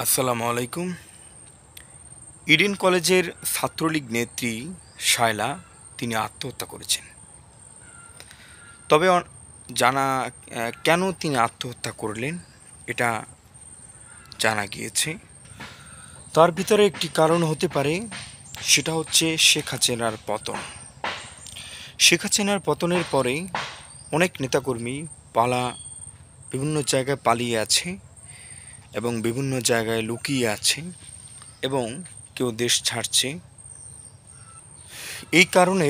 আসসালামু আলাইকুম। ইডেন কলেজের ছাত্রলীগ নেত্রী শায়লা তিনি আত্মহত্যা করেছেন। তবে জানা কেন তিনি আত্মহত্যা করলেন এটা জানা গিয়েছে। তার ভিতরে একটি কারণ হতে পারে, সেটা হচ্ছে শেখ হাসিনার পতন। শেখ হাসিনার পতনের পরে অনেক নেতাকর্মী বিভিন্ন জায়গায় পালিয়ে আছে এবং বিভিন্ন জায়গায় লুকিয়ে আছে এবং কেউ দেশ ছাড়ছে। এই কারণে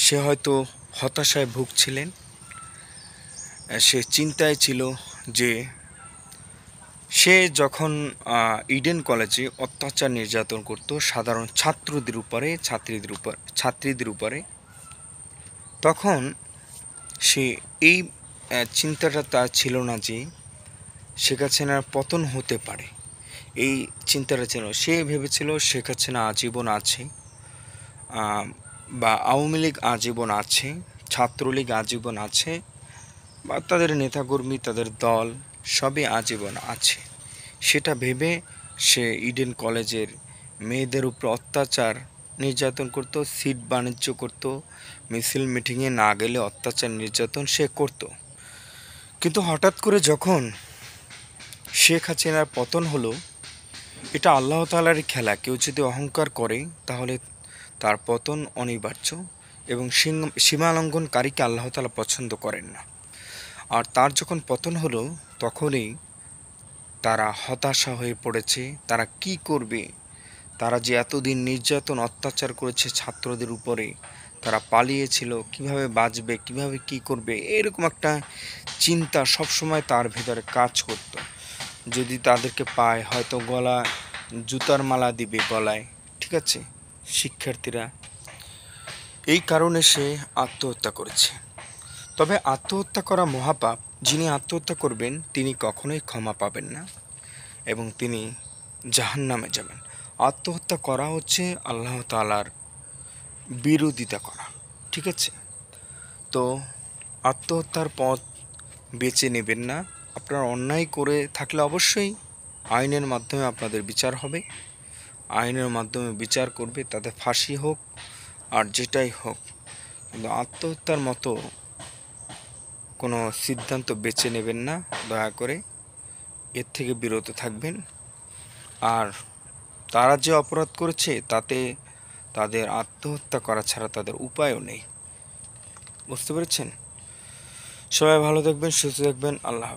সে হয়তো হতাশায় ভুগছিলেন। সে চিন্তায় ছিল যে সে যখন ইডেন কলেজে অত্যাচার নির্যাতন করত সাধারণ ছাত্রীদের উপরে, তখন সে এই চিন্তাটা তার ছিল না যে শেখ হাসিনার পতন হতে পারে। এই চিন্তাটা ছিল, সে ভেবেছিল শেখ হাসিনা আজীবন আছে, বা আওয়ামী লীগ আজীবন আছে, ছাত্রলীগ আজীবন আছে, বা তাদের নেতাকর্মী তাদের দল সবই আজীবন আছে। সেটা ভেবে সে ইডেন কলেজের মেয়েদের উপর অত্যাচার নির্যাতন করত, সিট বাণিজ্য করত, মিছিল মিটিংয়ে না গেলে অত্যাচার নির্যাতন সে করত। কিন্তু হঠাৎ করে যখন শেখ হাসিনার পতন হলো, এটা আল্লাহ তাআলারই খেলা। কেউ যদি অহংকার করে তাহলে তার পতন অনিবার্য, এবং সীমালঙ্ঘনকারীকে আল্লাহ তাআলা পছন্দ করেন না। আর তার যখন পতন হলো তখনই তারা হতাশা হয়ে পড়েছে। তারা কি করবে? তারা যে এতদিন নির্যাতন অত্যাচার করেছে ছাত্রদের উপরে, তারা পালিয়েছিল, কিভাবে বাঁচবে, কিভাবে কি করবে, এরকম একটা চিন্তা সবসময় তার ভিতরে কাজ করত। যদি তাদেরকে পায় হয়তো জুতার মালা দিবে গলায়, ঠিক আছে, শিক্ষার্থীরা। এই কারণে সে আত্মহত্যা করেছে। তবে আত্মহত্যা করা মহাপাপ। যিনি আত্মহত্যা করবেন তিনি কখনোই ক্ষমা পাবেন না এবং তিনি জাহান্নামে যাবেন। আত্মহত্যা করা হচ্ছে আল্লাহ তাআলার বিরোধিতা করা, ঠিক আছে? তো আত্মহত্যার পথ বেছে নেবেন না। আপনারা অন্যায় করে থাকলে অবশ্যই আইনের মাধ্যমে আপনাদের বিচার হবে, আইনের মাধ্যমে বিচার করবে, তাতে ফাঁসি হোক আর যেটাই হোক। কিন্তু আত্মহত্যার মতো কোনো সিদ্ধান্ত বেছে নেবেন না, দয়া করে এর থেকে বিরত থাকবেন। আর তারা যে অপরাধ করেছে তাতে তাদের আত্মহত্যা করা ছাড়া তাদের উপায়ও নেই। বুঝতে পেরেছেন? সবাই ভালো থাকবেন, সুস্থ থাকবেন। আল্লাহ হাফেজ।